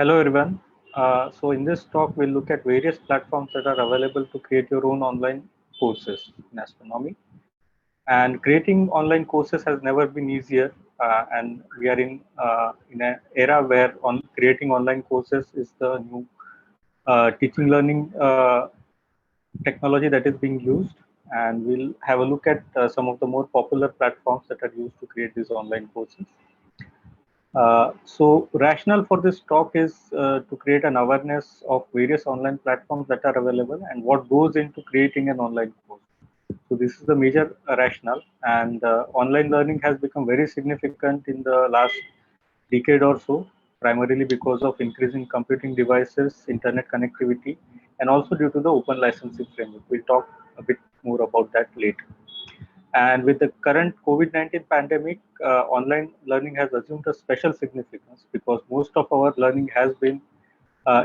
Hello everyone. So in this talk, we'll look at various platforms that are available to create your own online courses in astronomy. And creating online courses has never been easier. And we are in an era where on creating online courses is the new teaching learning technology that is being used. And we'll have a look at some of the more popular platforms that are used to create these online courses. So rationale for this talk is to create an awareness of various online platforms that are available and what goes into creating an online course. So this is the major rationale, and online learning has become very significant in the last decade or so, primarily because of increasing computing devices, internet connectivity, and also due to the open licensing framework. We'll talk a bit more about that later. And with the current COVID-19 pandemic, online learning has assumed a special significance because most of our learning has been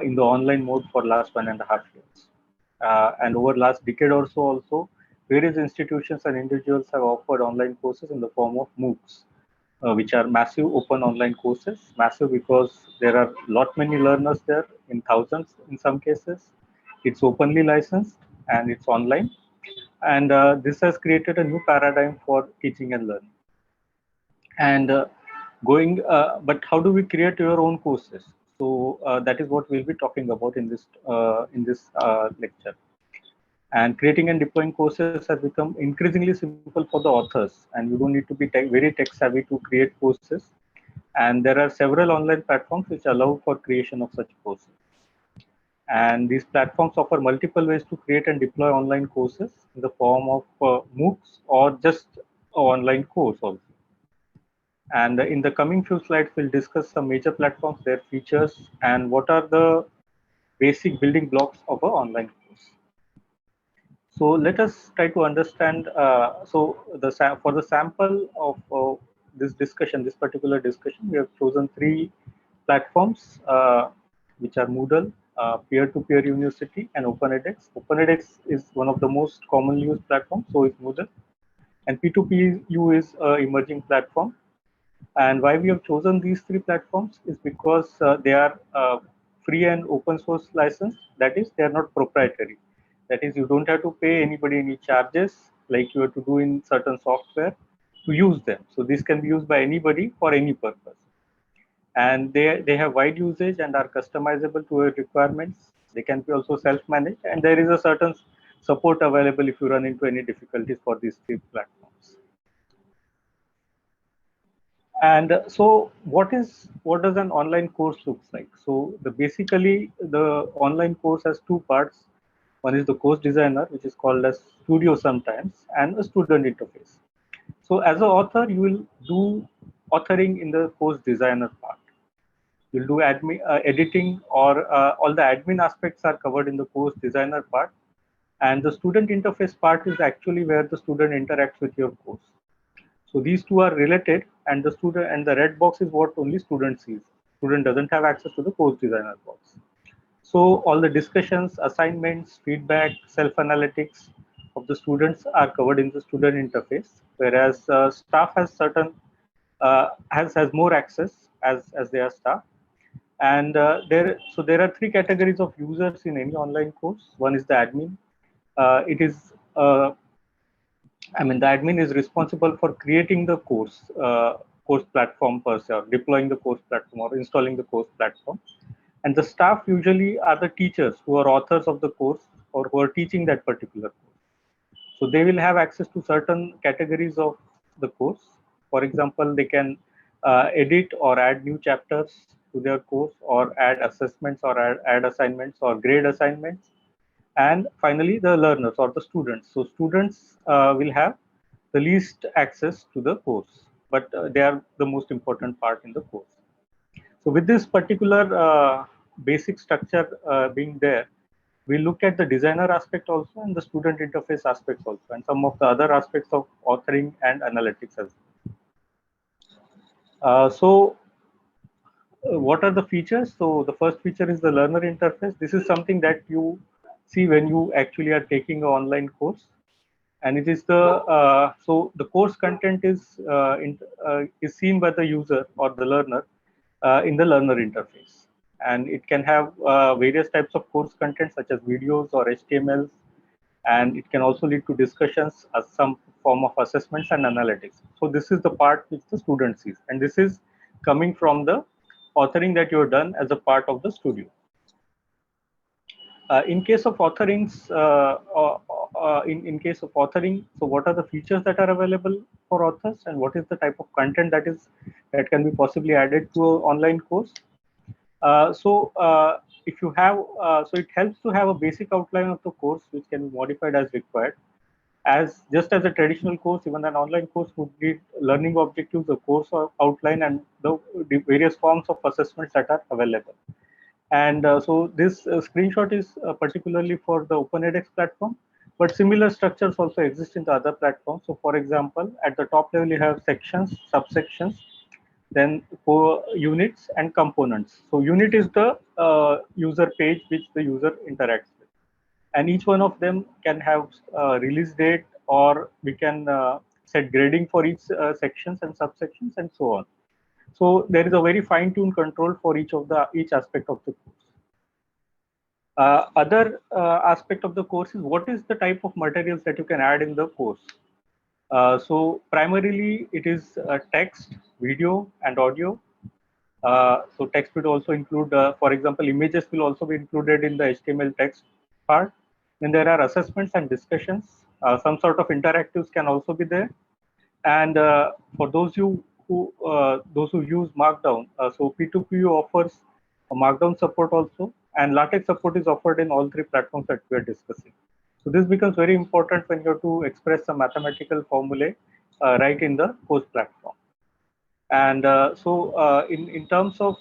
in the online mode for last 1.5 years. And over last decade or so also, various institutions and individuals have offered online courses in the form of MOOCs, which are massive open online courses. Massive because there are lot many learners there, in thousands in some cases. It's openly licensed and it's online, and this has created a new paradigm for teaching and learning. And but how do we create your own courses? So that is what we'll be talking about in this lecture. And creating and deploying courses has become increasingly simple for the authors, and you don't need to be very tech savvy to create courses. And there are several online platforms which allow for creation of such courses. And these platforms offer multiple ways to create and deploy online courses in the form of MOOCs or just an online course also. And in the coming few slides, we'll discuss some major platforms, their features, and what are the basic building blocks of an online course. So let us try to understand. For the sample of this particular discussion, we have chosen three platforms, which are Moodle, Peer-to-Peer University, and OpenEdX. OpenEdX is one of the most commonly used platforms, so is Moodle. And P2PU is an emerging platform. And why we have chosen these three platforms is because they are free and open source license. That is, they are not proprietary. That is, you don't have to pay anybody any charges like you have to do in certain software to use them. So this can be used by anybody for any purpose. And they have wide usage and are customizable to your requirements. They can be also self-managed, and there is a certain support available if you run into any difficulties for these three platforms. And so what does an online course looks like? So basically the online course has two parts. One is the course designer, which is called as studio sometimes, and a student interface. So as an author, you will do authoring in the course designer part. You'll do admin, editing, or all the admin aspects are covered in the course designer part. And the student interface part is actually where the student interacts with your course. So these two are related, and the red box is what only student sees. Student doesn't have access to the course designer box. So all the discussions, assignments, feedback, self-analytics of the students are covered in the student interface, whereas staff has has more access as they are staff. And there are three categories of users in any online course. One is the admin. It is the admin is responsible for creating the course platform per se, or deploying the course platform, or installing the course platform. And the staff usually are the teachers who are authors of the course or who are teaching that particular course. So they will have access to certain categories of the course. For example, they can edit or add new chapters to their course, or add assessments, or add assignments, or grade assignments. And finally, the learners or the students. So students will have the least access to the course, but they are the most important part in the course. So with this particular basic structure being there, we look at the designer aspect also, and the student interface aspects also, and some of the other aspects of authoring and analytics as well. What are the features? So the first feature is the learner interface. This is something that you see when you actually are taking an online course, and it is the course content is seen by the user or the learner in the learner interface. and it can have various types of course content such as videos or HTML, and it can also lead to discussions as some form of assessments and analytics. So this is the part which the student sees, and this is coming from the authoring that you have done as a part of the studio. In case of authoring, in case of authoring, so what are the features that are available for authors, and what is the type of content that can be possibly added to an online course? If you have, so it helps to have a basic outline of the course which can be modified as required. As just as a traditional course, even an online course would need learning objectives, the course outline, and the various forms of assessments that are available. And so this screenshot is particularly for the Open edX platform, but similar structures also exist in the other platforms. So for example, at the top level, you have sections, subsections, then units and components. So unit is the user page which the user interacts with. And each one of them can have release date, or we can set grading for each sections and subsections and so on. So there is a very fine-tuned control for each aspect of the course. Other aspect of the course is what is the type of materials that you can add in the course. So primarily it is text, video, and audio. So text would also include, for example, images will also be included in the HTML text part. Then there are assessments and discussions. Some sort of interactives can also be there. And for those who use Markdown, so P2PU offers a Markdown support also, and LaTeX support is offered in all three platforms that we are discussing. So this becomes very important when you have to express some mathematical formulae right in the course platform. And in terms of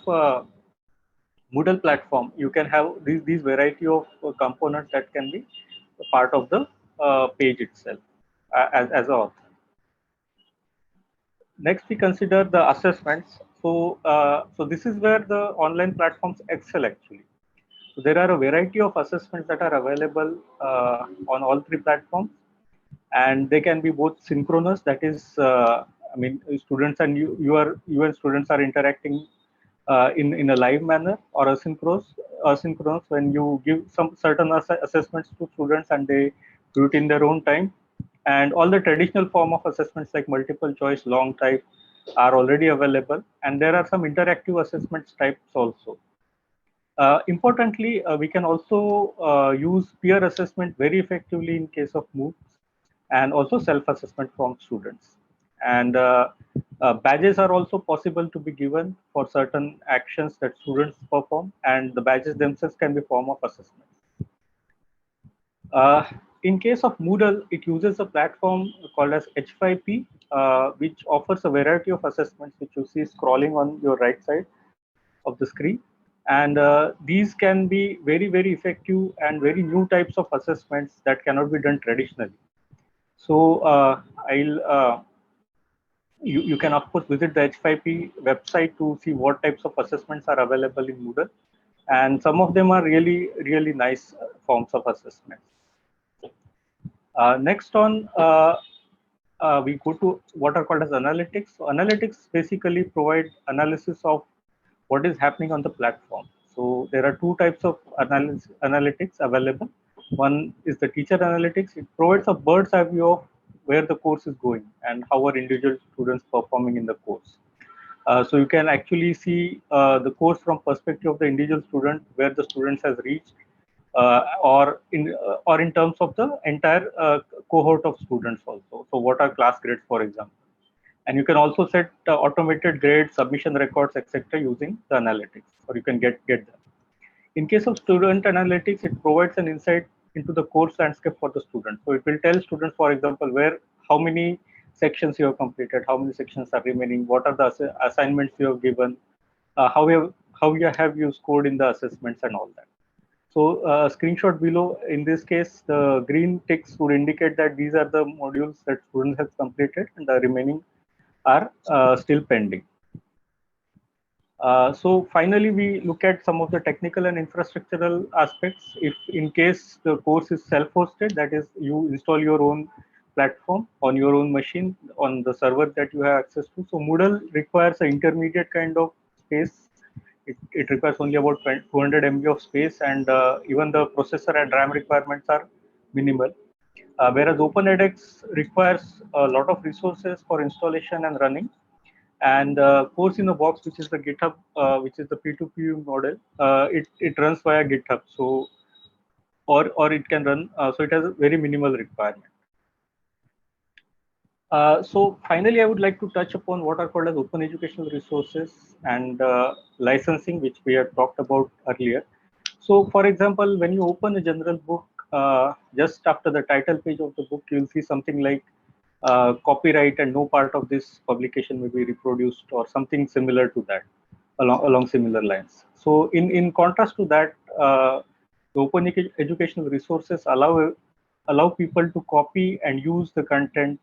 Moodle platform, you can have these variety of components that can be part of the page itself as an author. Next, we consider the assessments. So this is where the online platforms excel actually. So there are a variety of assessments that are available on all three platforms, and they can be both synchronous. That is, I mean, students and you and students are interacting in a live manner, or asynchronous when you give some certain assessments to students and they do it in their own time. And all the traditional form of assessments like multiple choice, long type are already available, and there are some interactive assessments types also. Importantly, we can also use peer assessment very effectively in case of MOOCs, and also self-assessment from students. And badges are also possible to be given for certain actions that students perform, and the badges themselves can be form of assessment. In case of Moodle, it uses a platform called as H5P, which offers a variety of assessments, which you see scrolling on your right side of the screen. And these can be very, very effective and very new types of assessments that cannot be done traditionally. So you can of course visit the H5P website to see what types of assessments are available in Moodle, and some of them are really, really nice forms of assessments. Next on, we go to what are called as analytics. So analytics basically provide analysis of what is happening on the platform. So there are two types of analytics available. One is the teacher analytics. It provides a bird's eye view of where the course is going and how are individual students performing in the course. So you can actually see the course from perspective of the individual student, where the students has reached, or in terms of the entire cohort of students also. So what are class grades, for example? And you can also set automated grades, submission records, etc. using the analytics, or you can get them. In case of student analytics, it provides an insight into the course landscape for the student. So it will tell students, for example, how many sections you have completed, how many sections are remaining, what are the assignments you have given, how you have scored in the assessments and all that. So screenshot below, in this case, the green ticks would indicate that these are the modules that students have completed, and the remaining are still pending. So finally, we look at some of the technical and infrastructural aspects. If in case the course is self-hosted, that is, you install your own platform on your own machine on the server that you have access to. So Moodle requires an intermediate kind of space It requires only about 200 MB of space, and even the processor and RAM requirements are minimal. Whereas OpenEdX requires a lot of resources for installation and running. And Course in a Box, which is the GitHub, which is the P2P model, it runs via GitHub. So or it can run. So it has a very minimal requirement. So finally, I would like to touch upon what are called as open educational resources and licensing, which we had talked about earlier. So for example, when you open a general book, just after the title page of the book, you'll see something like copyright and no part of this publication may be reproduced or something similar to that, along similar lines. So in contrast to that, the open educational resources allow people to copy and use the content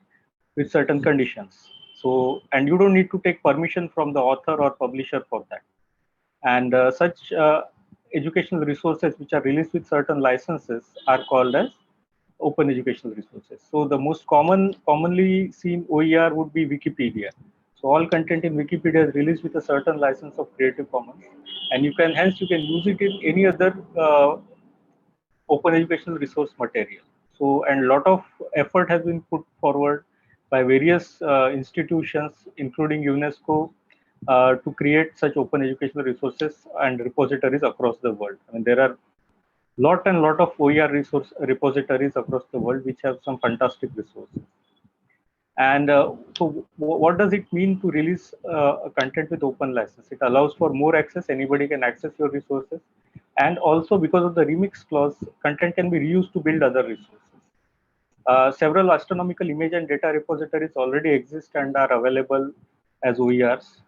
with certain conditions. So, and you don't need to take permission from the author or publisher for that. And such educational resources which are released with certain licenses are called as open educational resources. So the most commonly seen OER would be Wikipedia. So all content in Wikipedia is released with a certain license of Creative Commons, and hence you can use it in any other open educational resource material. So, and a lot of effort has been put forward by various institutions, including UNESCO, to create such open educational resources and repositories across the world. I mean, there are lot of OER resource repositories across the world which have some fantastic resources. And so what does it mean to release a content with open license? It allows for more access. Anybody can access your resources. And also because of the remix clause, content can be reused to build other resources. Several astronomical image and data repositories already exist and are available as OERs.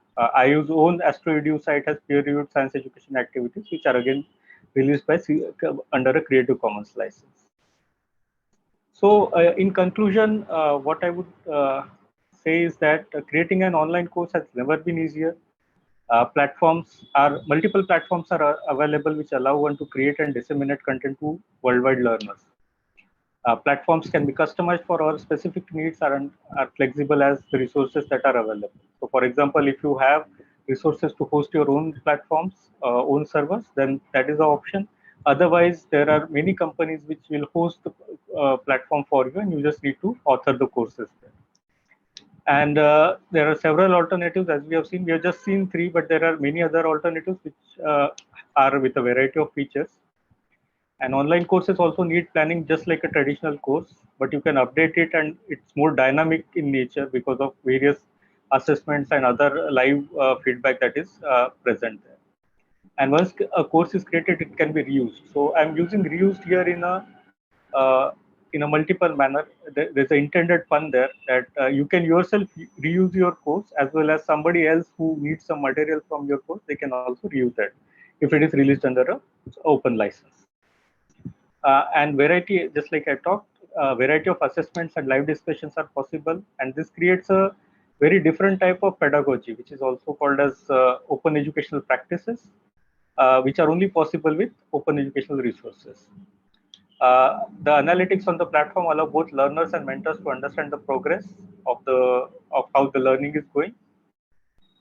IU's own AstroEdu site has peer-reviewed science education activities, which are again released by under a Creative Commons license. So, in conclusion, what I would say is that creating an online course has never been easier. Multiple platforms are available which allow one to create and disseminate content to worldwide learners. Platforms can be customized for our specific needs and are flexible as the resources that are available. So, for example, if you have resources to host your own platforms, own servers, then that is the option. Otherwise, there are many companies which will host the platform for you, and you just need to author the courses there. And there are several alternatives, as we have seen. We have just seen 3, but there are many other alternatives which are with a variety of features. And online courses also need planning just like a traditional course, but you can update it and it's more dynamic in nature because of various assessments and other live feedback that is present there. And once a course is created, it can be reused. So I'm using reused here in a multiple manner. There's an intended pun there that you can yourself reuse your course as well as somebody else who needs some material from your course, they can also reuse that if it is released under a open license. And variety, just like I talked, variety of assessments and live discussions are possible, and this creates a very different type of pedagogy, which is also called as open educational practices, which are only possible with open educational resources. The analytics on the platform allow both learners and mentors to understand the progress of how the learning is going,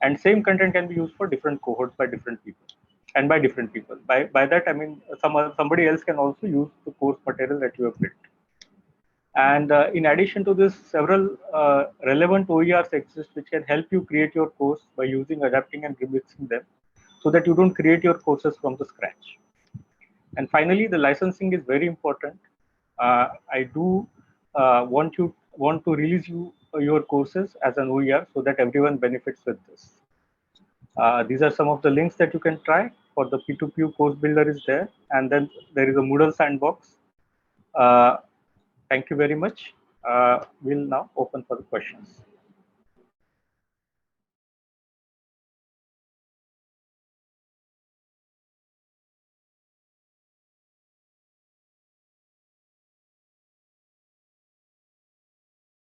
and same content can be used for different cohorts by different people. And by different people, by that I mean somebody else can also use the course material that you have built. And in addition to this, several relevant OERs exist which can help you create your course by using, adapting, and remixing them, so that you don't create your courses from the scratch. And finally, the licensing is very important. I do want to release your courses as an OER so that everyone benefits with this. These are some of the links that you can try. For the P2P course builder is there, and then there is a Moodle sandbox. Thank you very much. We'll now open for the questions.